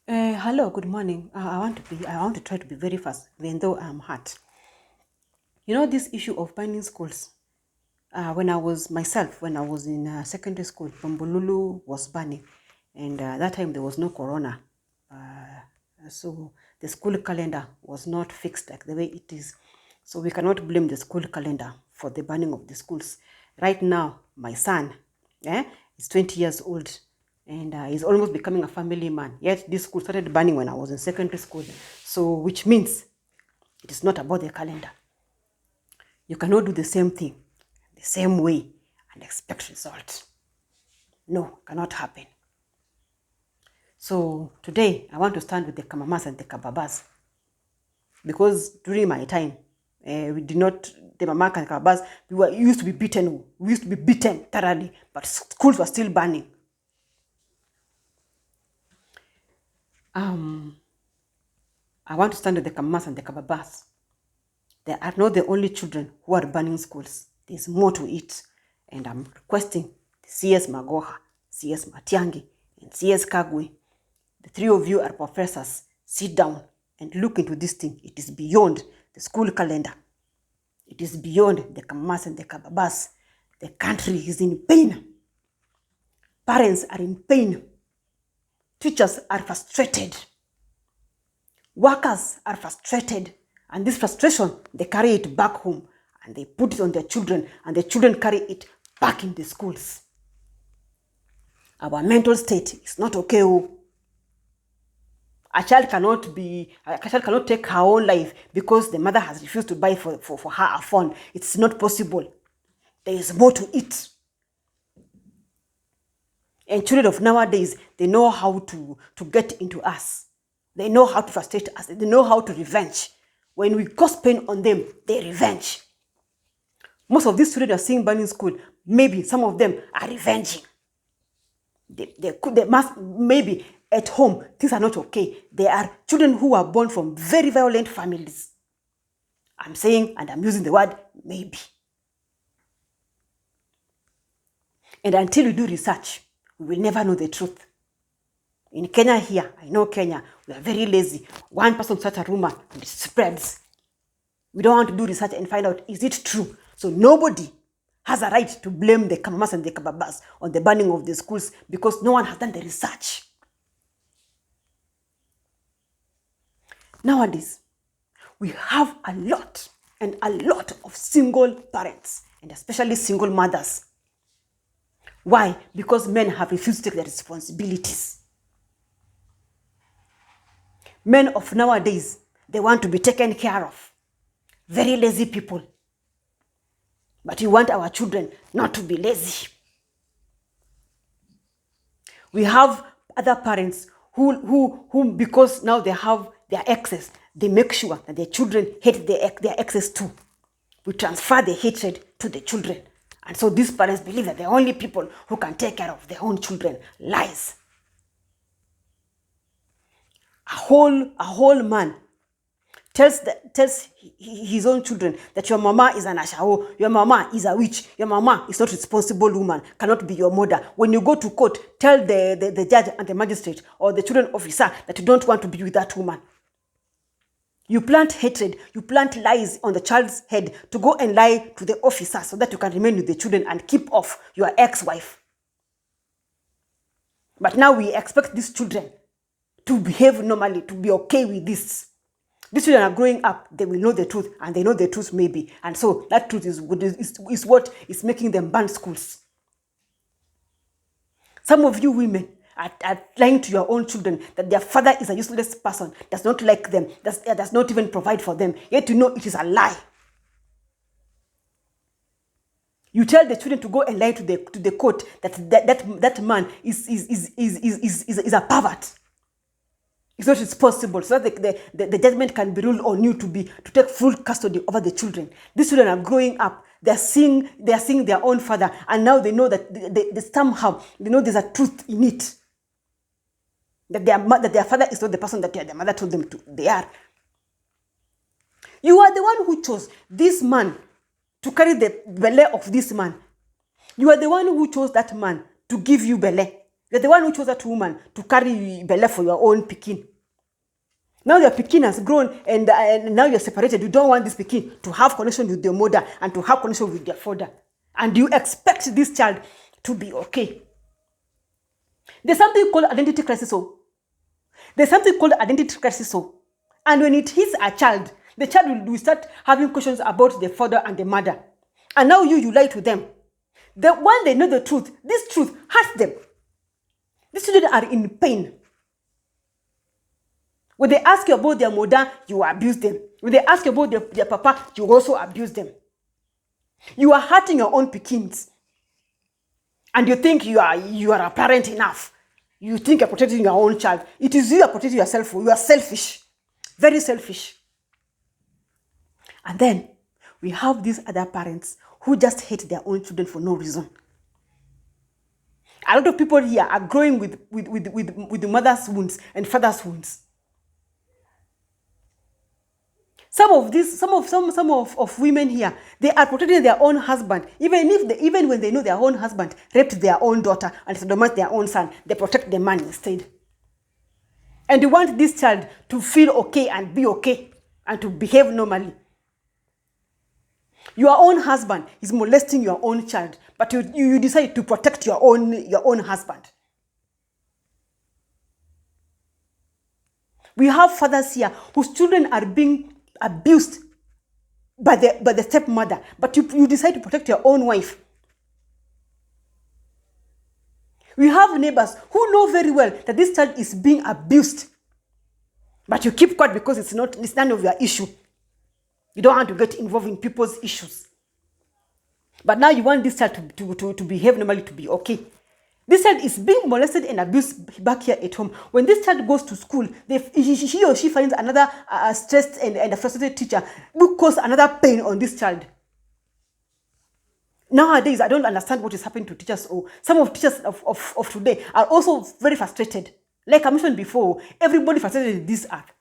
Hello, good morning. I want to try to be very fast, even though I'm hot. You know, this issue of banning schools. When I was in secondary school, Bombolulu was banning, and that time there was no corona, so the school calendar was not fixed like the way it is. So we cannot blame the school calendar for the banning of the schools. Right now, my son, is 20 years old, and he's almost becoming a family man. Yet this school started banning when I was in secondary school. So which means it is not about the calendar. You cannot do the same thing the same way and expect results. No, cannot happen. So today I want to stand with the Kamamas and the Kababas, because during my time, we did not, the Mama and Kababas, used to be beaten. We used to be beaten thoroughly, but schools were still banning. I want to stand with the Kamamas and the Kababas. They are not the only children who are banning schools. There's more to it. And I'm requesting the CS Magoha, CS Matiangi, and CS Kagwe. The three of you are professors. Sit down and look into this thing. It is beyond the school calendar. It is beyond the Kamas and the Kababas. The country is in pain. Parents are in pain. Teachers are frustrated. Workers are frustrated. And this frustration, they carry it back home and they put it on their children, and the children carry it back in the schools. Our mental state is not okay. A child cannot take her own life because the mother has refused to buy for her a phone. It's not possible. There is more to it. And children of nowadays, they know how to get into us. They know how to frustrate us. They know how to revenge. When we cause pain on them, they revenge. Most of these children are seeing banning school. Maybe some of them are revenging. They must, maybe at home, things are not okay. They are children who are born from very violent families. I'm saying, and I'm using the word maybe. And until we do research, we will never know the truth. In Kenya here, I know Kenya, we are very lazy. One person starts a rumor and it spreads. We don't want to do research and find out, is it true? So nobody has a right to blame the Kamamas and the Kababas on the banning of the schools, because no one has done the research. Nowadays, we have a lot of single parents, and especially single mothers. Why? Because men have refused to take their responsibilities. Men of nowadays, they want to be taken care of. Very lazy people. But we want our children not to be lazy. We have other parents who because now they have their exes, they make sure that their children hate their exes too. We transfer the hatred to the children. And so these parents believe that they're only people who can take care of their own children. Lies. A whole man tells his own children that your mama is an ashao, your mama is a witch, your mama is not a responsible woman, cannot be your mother. When you go to court, tell the judge and the magistrate or the children officer that you don't want to be with that woman. You plant hatred, you plant lies on the child's head to go and lie to the officer so that you can remain with the children and keep off your ex-wife. But now we expect these children to behave normally, to be okay with this. These children are growing up, they will know the truth, and they know the truth maybe. And so that truth is what is making them ban schools. Some of you women are lying to your own children that their father is a useless person, does not like them, does not even provide for them. Yet you know it is a lie. You tell the children to go and lie to the court that man is a pervert. It's not responsible, so that the judgment can be ruled on you to take full custody over the children. These children are growing up. They are seeing their own father, and now they know that they somehow they know there's a truth in it. That their father is not the person that their mother told them they are. You are the one who chose this man to carry the belly of this man. You are the one who chose that man to give you belly. You're the one who chose that woman to carry belly for your own pikin. Now your pikin has grown and now you're separated. You don't want this pikin to have connection with their mother and to have connection with their father. And you expect this child to be okay. There's something called identity crisis. There's something called identity crisis. And when it hits a child, the child will start having questions about the father and the mother. And now you lie to them. When they know the truth, this truth hurts them. These children are in pain. When they ask you about their mother, you abuse them. When they ask you about their papa, you also abuse them. You are hurting your own pikins. And you think you are a parent enough. You think you're protecting your own child. It is you are protecting yourself. You are selfish. Very selfish. And then we have these other parents who just hate their own children for no reason. A lot of people here are growing with the mother's wounds and father's wounds. Some of women here, they are protecting their own husband, even when they know their own husband raped their own daughter and sodomized their own son, they protect the man instead. And you want this child to feel okay and be okay and to behave normally. Your own husband is molesting your own child, but you decide to protect your own husband. We have fathers here whose children are being abused by the stepmother, but you decide to protect your own wife. We have neighbors who know very well that this child is being abused, but you keep quiet because it's none of your issue. You don't want to get involved in people's issues. But now you want this child to behave normally, to be okay. This child is being molested and abused back here at home. When this child goes to school, he or she finds another stressed and a frustrated teacher who causes another pain on this child. Nowadays, I don't understand what is happening to teachers. Some of teachers of today are also very frustrated. Like I mentioned before, everybody frustrated in this earth.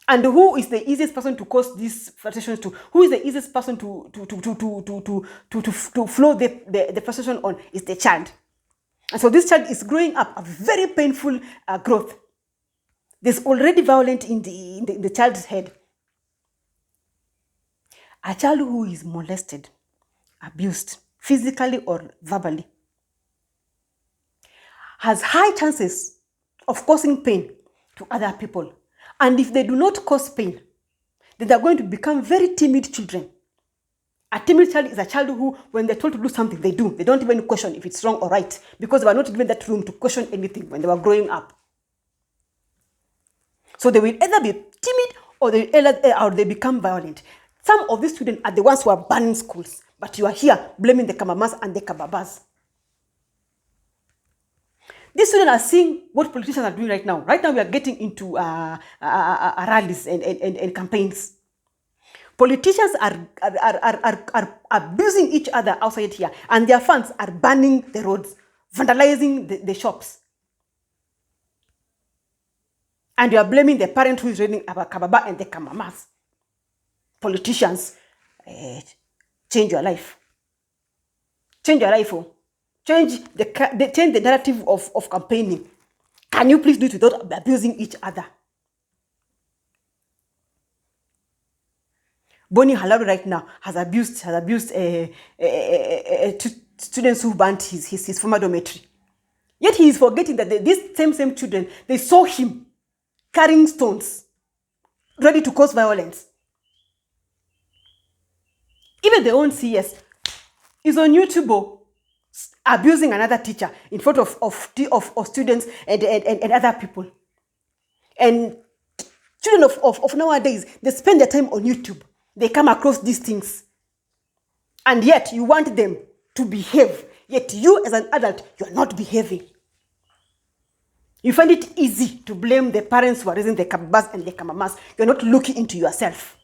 And who is the easiest person to cause these frustrations to? Who is the easiest person to flow the frustration on? Is the child. And so this child is growing up a very painful growth. There's already violence in the child's head. A child who is molested, abused, physically or verbally, has high chances of causing pain to other people. And if they do not cause pain, then they're going to become very timid children. A timid child is a child who, when they're told to do something, they do. They don't even question if it's wrong or right, because they were not given that room to question anything when they were growing up. So they will either be timid or they become violent. Some of these students are the ones who are banning schools, but you are here blaming the kamamas and the kababas. These students are seeing what politicians are doing right now. Right now we are getting into rallies and campaigns. Politicians are abusing each other outside here, and their fans are burning the roads, vandalizing the shops. And you are blaming the parent who is reading about kababa and the kamamas. Politicians, change your life. Change your life. Change the narrative of campaigning. Can you please do it without abusing each other? Bonnie Halaru right now has abused students who banned his former dormitory. Yet he is forgetting that these same children, they saw him carrying stones, ready to cause violence. Even the own CS is on YouTube abusing another teacher in front of students and other people. And children of nowadays, they spend their time on YouTube. They come across these things. And yet you want them to behave. Yet you as an adult, you are not behaving. You find it easy to blame the parents who are raising the kababas and the kamamas. You're not looking into yourself.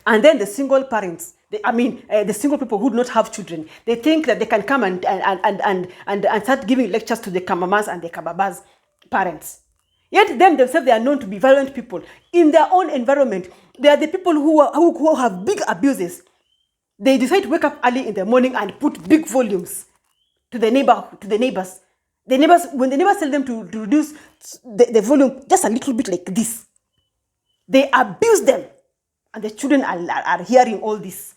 And then the single parents, the single people who do not have children, they think that they can come and start giving lectures to the kamamas and the kababas parents. Yet them themselves, they are known to be violent people. In their own environment, they are the people who have big abuses. They decide to wake up early in the morning and put big volumes to the neighbors. When the neighbors tell them to reduce the volume just a little bit like this, they abuse them, and the children are hearing all this.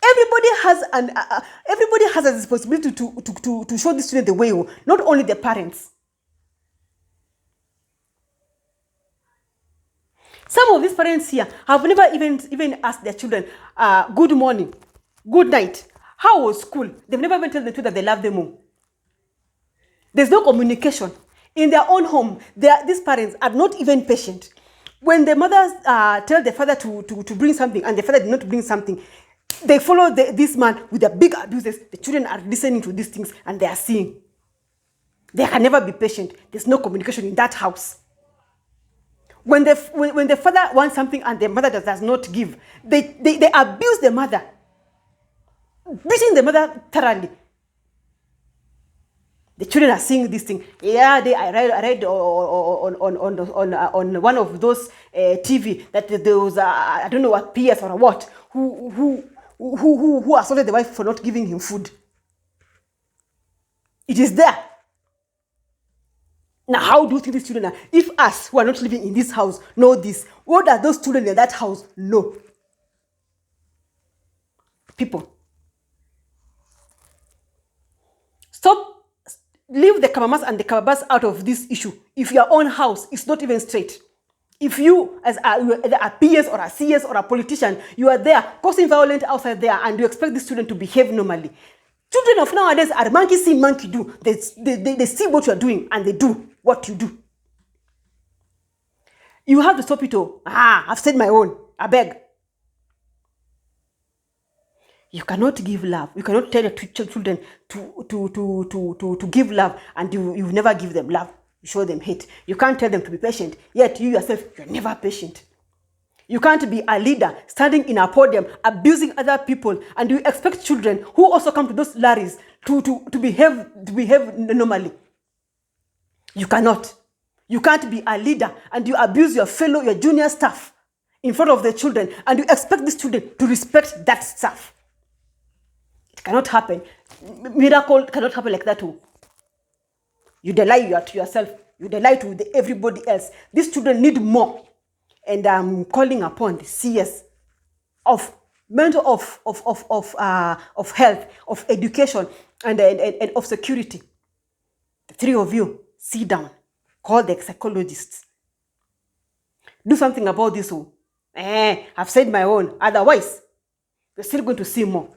Everybody has a responsibility to show the student the way, not only the parents. Some of these parents here have never even asked their children, good morning, good night, how was school? They've never even told the children that they love them all. There's no communication. In their own home, these parents are not even patient. When the mothers tell the father to bring something and the father did not bring something, they follow this man with the big abuses. The children are listening to these things and they are seeing. They can never be patient. There's no communication in that house. When the father wants something and the mother does not give, they abuse the mother, beating the mother thoroughly. The children are seeing this thing. Yeah, I read on one of those TV that there was I don't know what PS or what who assaulted the wife for not giving him food. It is there. Now, how do you think these children are? If us who are not living in this house know this, what are those children in that house know? People, stop. Leave the Kamamas and the Kababas out of this issue. If your own house is not even straight, if you, as a PS or a CS or a politician, you are there causing violence outside there and you expect the student to behave normally. Children of nowadays are monkey see, monkey do. They see what you are doing and they do what you do. You have to stop it all. I've said my own. I beg. You cannot give love. You cannot tell your children to give love and you never give them love. You show them hate. You can't tell them to be patient, yet you yourself, you're never patient. You can't be a leader standing in a podium abusing other people and you expect children who also come to those larries to behave normally. You cannot. You can't be a leader and you abuse your junior staff in front of the children and you expect these children to respect that staff. It cannot happen. Miracle cannot happen like that too. You lie to yourself. You lie to everybody else. These children need more. And I'm calling upon the CS of health, of education, and of security. The three of you, sit down. Call the psychologists. Do something about this. I've said my own. Otherwise, we're still going to see more.